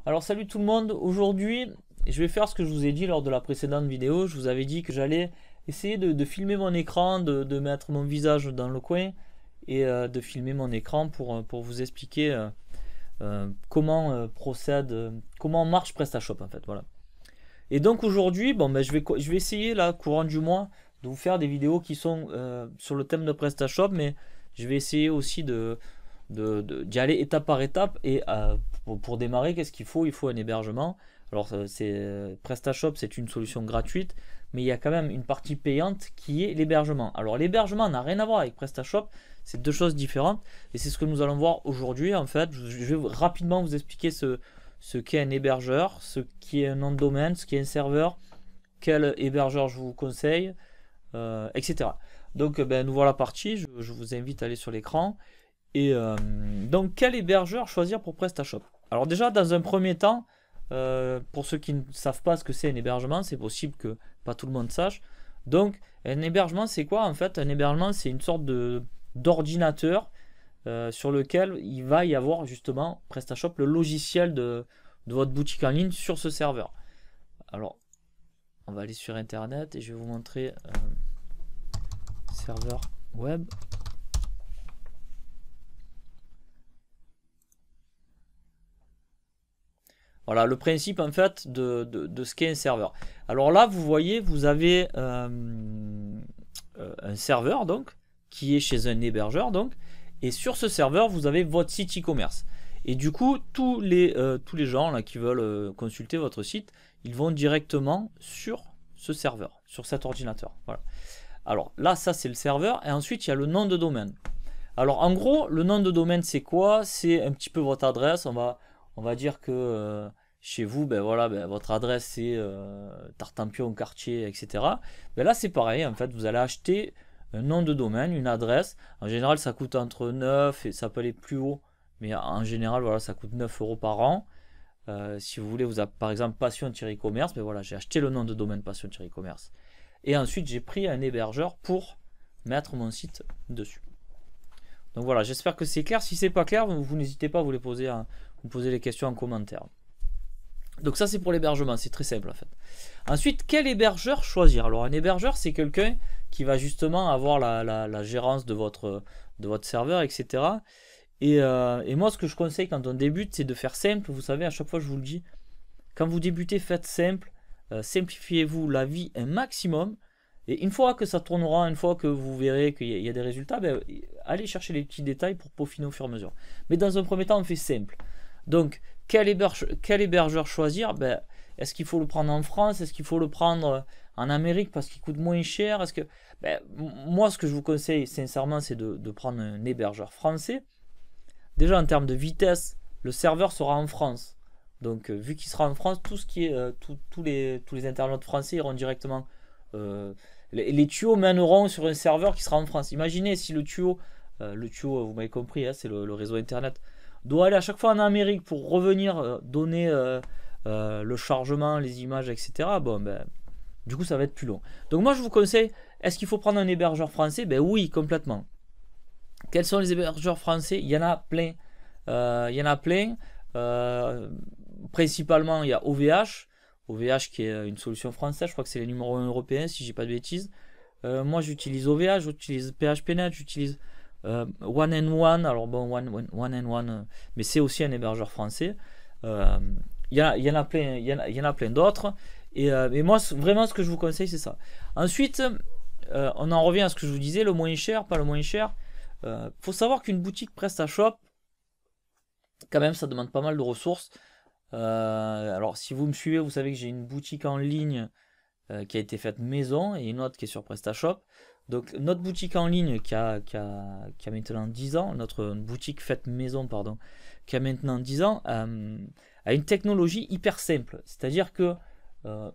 Alors salut tout le monde, aujourd'hui je vais faire ce que je vous ai dit lors de la précédente vidéo. Je vous avais dit que j'allais essayer de filmer mon écran, de mettre mon visage dans le coin et de filmer mon écran pour vous expliquer comment procède, comment marche PrestaShop en fait. Voilà. Et donc aujourd'hui, bon, ben, je vais essayer là, courant du mois, de vous faire des vidéos qui sont sur le thème de PrestaShop, mais je vais essayer aussi d'y aller étape par étape. Et pour démarrer, qu'est-ce qu'il faut? Il faut un hébergement. Alors, PrestaShop, c'est une solution gratuite, mais il y a quand même une partie payante qui est l'hébergement. Alors, l'hébergement n'a rien à voir avec PrestaShop, c'est deux choses différentes, et c'est ce que nous allons voir aujourd'hui. En fait, je vais rapidement vous expliquer ce qu'est un hébergeur, ce qui est un nom de domaine, ce qui est un serveur, quel hébergeur je vous conseille, etc. Donc, ben, nous voilà partis. Je vous invite à aller sur l'écran. Et donc, quel hébergeur choisir pour PrestaShop? Alors déjà, dans un premier temps, pour ceux qui ne savent pas ce que c'est un hébergement, c'est possible que pas tout le monde sache. Donc, un hébergement, c'est quoi en fait? Un hébergement, c'est une sorte d'ordinateur sur lequel il va y avoir justement PrestaShop, le logiciel de votre boutique en ligne sur ce serveur. Alors, on va aller sur Internet et je vais vous montrer serveur web. Voilà le principe en fait de ce qu'est un serveur. Alors là, vous voyez, vous avez un serveur donc qui est chez un hébergeur donc, et sur ce serveur, vous avez votre site e-commerce. Et du coup, tous les gens là qui veulent consulter votre site, ils vont directement sur ce serveur, sur cet ordinateur. Voilà. Alors là, ça c'est le serveur, et ensuite il y a le nom de domaine. Alors en gros, le nom de domaine c'est quoi? C'est un petit peu votre adresse. On va dire que chez vous, ben voilà, ben, votre adresse c'est Tartampion, quartier, etc. Ben là c'est pareil, en fait, vous allez acheter un nom de domaine, une adresse. En général, ça coûte entre 9 et ça peut aller plus haut, mais en général, voilà, ça coûte 9 euros par an. Si vous voulez, vous avez par exemple passion-commerce, mais voilà, j'ai acheté le nom de domaine passion-commerce. Et ensuite, j'ai pris un hébergeur pour mettre mon site dessus. Donc voilà, j'espère que c'est clair. Si c'est pas clair, vous n'hésitez pas à vous poser les questions en commentaire. Donc ça c'est pour l'hébergement, c'est très simple en fait. Ensuite, quel hébergeur choisir? Alors un hébergeur, c'est quelqu'un qui va justement avoir la gérance de votre serveur, etc. Et moi, ce que je conseille quand on débute, c'est de faire simple. Vous savez, à chaque fois je vous le dis, quand vous débutez, faites simple. Simplifiez-vous la vie un maximum. Et une fois que ça tournera, une fois que vous verrez qu'il y a des résultats, ben, allez chercher les petits détails pour peaufiner au fur et à mesure. Mais dans un premier temps, on fait simple. Donc, quel hébergeur choisir? Ben, est-ce qu'il faut le prendre en France? Est-ce qu'il faut le prendre en Amérique parce qu'il coûte moins cher? Ben, moi, ce que je vous conseille sincèrement, c'est de prendre un hébergeur français. Déjà, en termes de vitesse, le serveur sera en France. Donc, vu qu'il sera en France, tout ce qui est, tous les internautes français iront directement. Les tuyaux mèneront sur un serveur qui sera en France. Imaginez si le tuyau, vous m'avez compris, hein, c'est le réseau internet, doit aller à chaque fois en Amérique pour revenir donner le chargement, les images, etc. Bon, ben, du coup, ça va être plus long. Donc, moi, je vous conseille, est-ce qu'il faut prendre un hébergeur français? Ben oui, complètement. Quels sont les hébergeurs français? Il y en a plein. Il y en a plein. Principalement, il y a OVH. OVH qui est une solution française, je crois que c'est les numéros 1 européens si j'ai pas de bêtises. Moi j'utilise OVH, j'utilise PHPNet, j'utilise One and One, alors bon One and One, mais c'est aussi un hébergeur français. Il y en a plein, il y en a plein d'autres. Et moi vraiment ce que je vous conseille c'est ça. Ensuite, on en revient à ce que je vous disais, le moins cher, pas le moins cher. Faut savoir qu'une boutique PrestaShop, quand même ça demande pas mal de ressources. Alors si vous me suivez, vous savez que j'ai une boutique en ligne qui a été faite maison et une autre qui est sur PrestaShop. Donc notre boutique en ligne qui a maintenant 10 ans, notre boutique faite maison pardon, qui a maintenant 10 ans, a une technologie hyper simple. C'est-à-dire que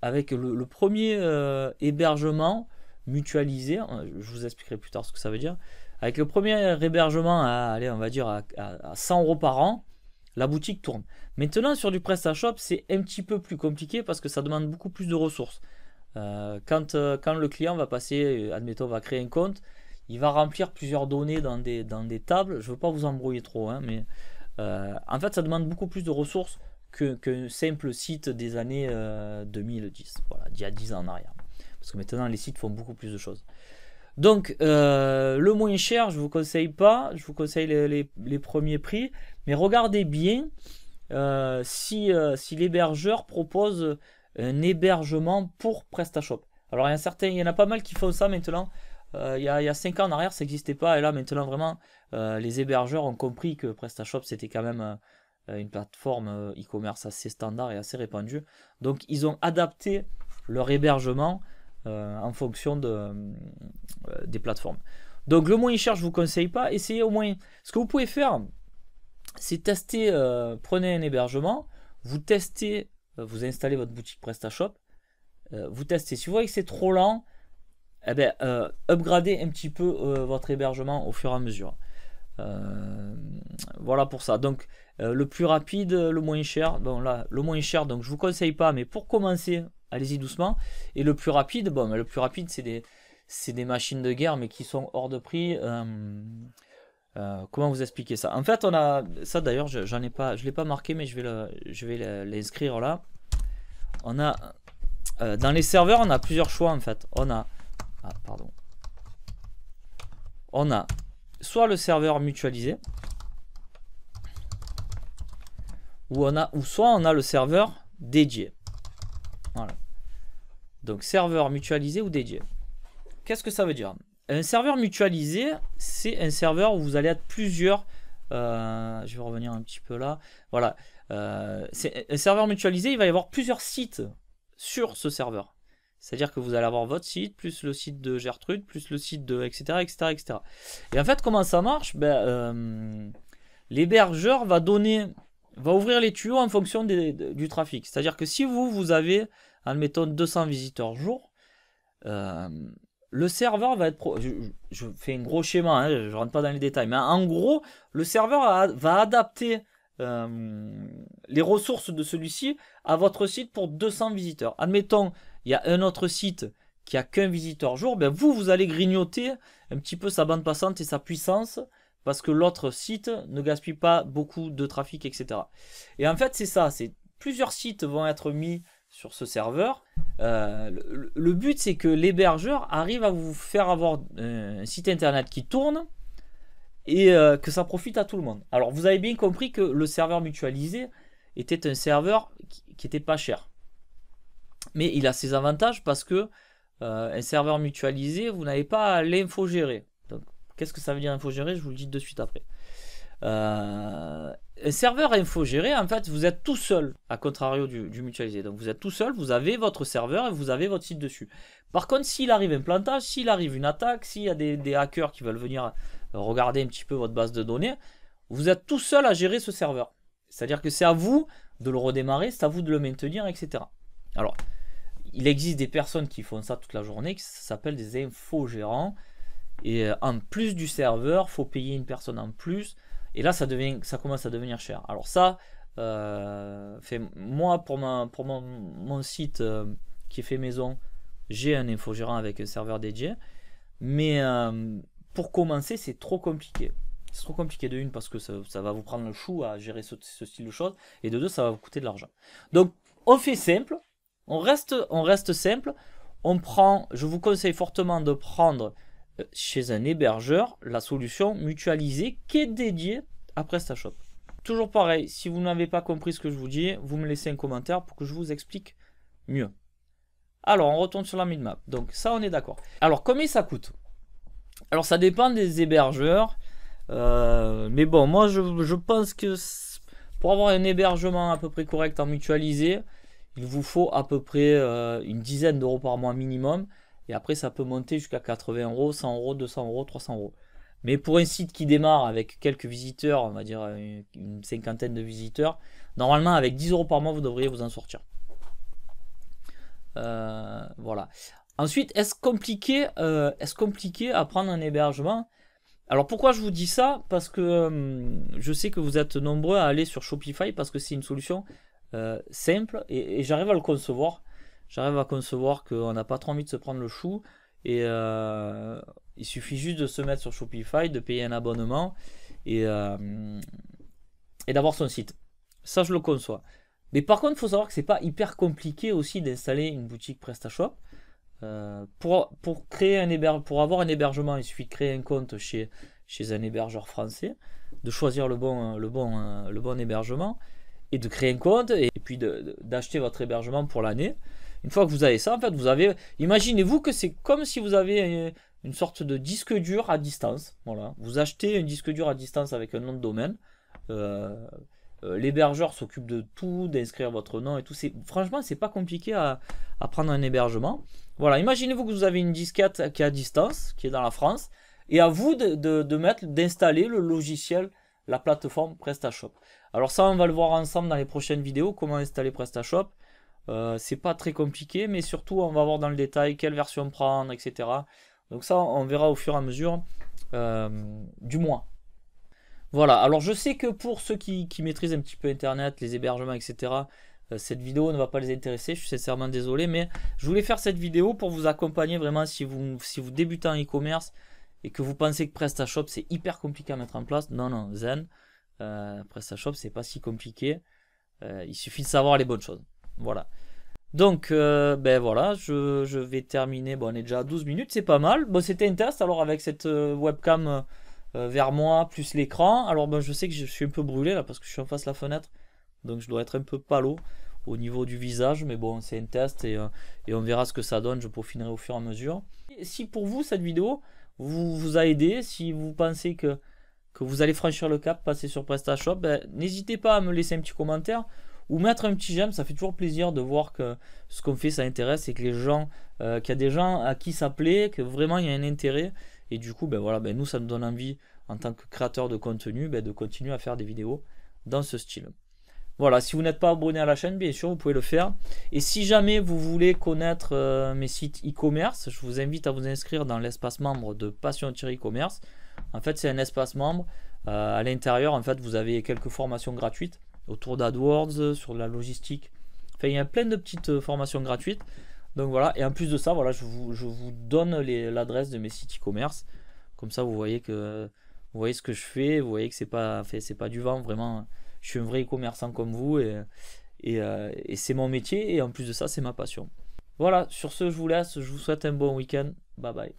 avec le premier hébergement mutualisé, je vous expliquerai plus tard ce que ça veut dire, avec le premier hébergement allez, on va dire à 100 euros par an, la boutique tourne. Maintenant, sur du PrestaShop, c'est un petit peu plus compliqué parce que ça demande beaucoup plus de ressources. Quand le client va passer, admettons, va créer un compte, il va remplir plusieurs données dans des tables. Je ne veux pas vous embrouiller trop, hein, mais en fait, ça demande beaucoup plus de ressources qu'un simple site des années 2010, voilà, d'il y a 10 ans en arrière. Parce que maintenant, les sites font beaucoup plus de choses. Donc, le moins cher, je ne vous conseille pas. Je vous conseille les premiers prix. Mais regardez bien si l'hébergeur propose un hébergement pour PrestaShop. Alors, il y en a pas mal qui font ça maintenant. Il y a 5 ans en arrière, ça n'existait pas. Et là, maintenant, vraiment, les hébergeurs ont compris que PrestaShop, c'était quand même une plateforme e-commerce assez standard et assez répandue. Donc, ils ont adapté leur hébergement en fonction des plateformes. Donc, le moins cher, je ne vous conseille pas. Essayez au moins. Ce que vous pouvez faire, c'est tester. Prenez un hébergement, vous testez, vous installez votre boutique PrestaShop, vous testez. Si vous voyez que c'est trop lent, eh bien, upgradez un petit peu votre hébergement au fur et à mesure. Voilà pour ça. Donc, le plus rapide, le moins cher. Bon, là, le moins cher, donc je vous conseille pas, mais pour commencer, allez-y doucement. Et le plus rapide, bon, le plus rapide, c'est des machines de guerre, mais qui sont hors de prix. Comment vous expliquer ça? En fait, on a ça d'ailleurs, j'en ai pas, je l'ai pas marqué, mais je vais l'inscrire là. On a dans les serveurs, on a plusieurs choix en fait. On a soit le serveur mutualisé, ou soit on a le serveur dédié. Voilà. Donc serveur mutualisé ou dédié. Qu'est-ce que ça veut dire? Un serveur mutualisé, c'est un serveur où vous allez être plusieurs. Je vais revenir un petit peu là. Voilà. C'est un serveur mutualisé, il va y avoir plusieurs sites sur ce serveur. C'est-à-dire que vous allez avoir votre site, plus le site de Gertrude, plus le site de etc. etc., etc. Et en fait, comment ça marche? L'hébergeur va ouvrir les tuyaux en fonction du trafic. C'est-à-dire que si vous avez, admettons, 200 visiteurs jour, le serveur va être... Je fais un gros schéma, hein, je ne rentre pas dans les détails, mais en gros, le serveur va adapter les ressources de celui-ci à votre site pour 200 visiteurs. Admettons, il y a un autre site qui a qu'un visiteur jour, vous allez grignoter un petit peu sa bande passante et sa puissance parce que l'autre site ne gaspille pas beaucoup de trafic, etc. Et en fait, c'est ça, plusieurs sites vont être mis sur ce serveur. Le but, c'est que l'hébergeur arrive à vous faire avoir un site internet qui tourne et que ça profite à tout le monde. Alors, vous avez bien compris que le serveur mutualisé était un serveur qui n'était pas cher. Mais il a ses avantages parce que un serveur mutualisé, vous n'avez pas à l'infogérer. Donc, qu'est-ce que ça veut dire infogérer? Je vous le dis de suite après. Un serveur infogéré, en fait, vous êtes tout seul, à contrario du mutualisé. Donc, vous êtes tout seul, vous avez votre serveur et vous avez votre site dessus. Par contre, s'il arrive un plantage, s'il arrive une attaque, s'il y a des hackers qui veulent venir regarder un petit peu votre base de données, vous êtes tout seul à gérer ce serveur. C'est-à-dire que c'est à vous de le redémarrer, c'est à vous de le maintenir, etc. Alors, il existe des personnes qui font ça toute la journée, qui s'appellent des infogérants. Et en plus du serveur, il faut payer une personne en plus. Et là, ça commence à devenir cher. Alors ça, moi, pour mon site qui est fait maison, j'ai un infogérant avec un serveur dédié. Mais pour commencer, c'est trop compliqué. C'est trop compliqué de une parce que ça va vous prendre le chou à gérer ce style de choses. Et de deux, ça va vous coûter de l'argent. Donc, on fait simple. On reste simple. Je vous conseille fortement de prendre chez un hébergeur la solution mutualisée qui est dédiée à PrestaShop. Toujours pareil, si vous n'avez pas compris ce que je vous dis, vous me laissez un commentaire pour que je vous explique mieux. Alors, on retourne sur la minmap. Donc ça, on est d'accord. Alors, combien ça coûte? Alors, ça dépend des hébergeurs. Mais bon, moi, je pense que pour avoir un hébergement à peu près correct en mutualisé, il vous faut à peu près une dizaine d'euros par mois minimum. Et après, ça peut monter jusqu'à 80 euros, 100 euros, 200 euros, 300 euros. Mais pour un site qui démarre avec quelques visiteurs, on va dire une cinquantaine de visiteurs, normalement, avec 10 euros par mois, vous devriez vous en sortir. Voilà. Ensuite, est-ce compliqué à prendre un hébergement? Alors, pourquoi je vous dis ça? Parce que je sais que vous êtes nombreux à aller sur Shopify parce que c'est une solution simple et j'arrive à le concevoir. J'arrive à concevoir qu'on n'a pas trop envie de se prendre le chou et il suffit juste de se mettre sur Shopify, de payer un abonnement et d'avoir son site. Ça, je le conçois. Mais par contre, il faut savoir que c'est pas hyper compliqué aussi d'installer une boutique PrestaShop. Pour avoir un hébergement, il suffit de créer un compte chez un hébergeur français, de choisir le bon hébergement et de créer un compte et puis d'acheter votre hébergement pour l'année. Une fois que vous avez ça, en fait, imaginez-vous que c'est comme si vous avez une sorte de disque dur à distance. Voilà, vous achetez un disque dur à distance avec un nom de domaine. L'hébergeur s'occupe de tout, d'inscrire votre nom et tout. Franchement, c'est pas compliqué à prendre un hébergement. Voilà, imaginez-vous que vous avez une disquette qui est à distance, qui est dans la France, et à vous d'installer le logiciel, la plateforme PrestaShop. Alors ça, on va le voir ensemble dans les prochaines vidéos, comment installer PrestaShop. C'est pas très compliqué, mais surtout, on va voir dans le détail quelle version prendre, etc. Donc ça, on verra au fur et à mesure du mois. Voilà, alors je sais que pour ceux qui maîtrisent un petit peu Internet, les hébergements, etc., cette vidéo ne va pas les intéresser, je suis sincèrement désolé, mais je voulais faire cette vidéo pour vous accompagner vraiment si vous débutez en e-commerce et que vous pensez que PrestaShop c'est hyper compliqué à mettre en place. Non, non, zen, PrestaShop c'est pas si compliqué, il suffit de savoir les bonnes choses. Voilà. Donc, ben voilà, je vais terminer. Bon, on est déjà à 12 minutes, c'est pas mal. Bon, c'était un test alors avec cette webcam vers moi plus l'écran. Alors, ben, je sais que je suis un peu brûlé là parce que je suis en face de la fenêtre. Donc, je dois être un peu palo au niveau du visage. Mais bon, c'est un test et on verra ce que ça donne. Je peaufinerai au fur et à mesure. Et si pour vous, cette vidéo vous a aidé, si vous pensez que vous allez franchir le cap, passer sur PrestaShop, ben, n'hésitez pas à me laisser un petit commentaire ou mettre un petit j'aime. Ça fait toujours plaisir de voir que ce qu'on fait ça intéresse et que les gens, qu'il y a des gens à qui ça plaît, que vraiment il y a un intérêt. Et du coup, ben voilà, ben nous ça nous donne envie en tant que créateur de contenu ben de continuer à faire des vidéos dans ce style. Voilà, si vous n'êtes pas abonné à la chaîne, bien sûr, vous pouvez le faire. Et si jamais vous voulez connaître mes sites e-commerce, je vous invite à vous inscrire dans l'espace membre de Passion-e-commerce. En fait, c'est un espace membre. À l'intérieur, en fait, vous avez quelques formations gratuites autour d'AdWords, sur la logistique. Enfin, il y a plein de petites formations gratuites. Donc voilà, et en plus de ça, voilà, je vous donne l'adresse de mes sites e-commerce. Comme ça, vous voyez ce que je fais, vous voyez que c'est pas du vent, vraiment. Je suis un vrai e-commerçant comme vous et c'est mon métier et en plus de ça, c'est ma passion. Voilà, sur ce, je vous laisse, je vous souhaite un bon week-end. Bye bye.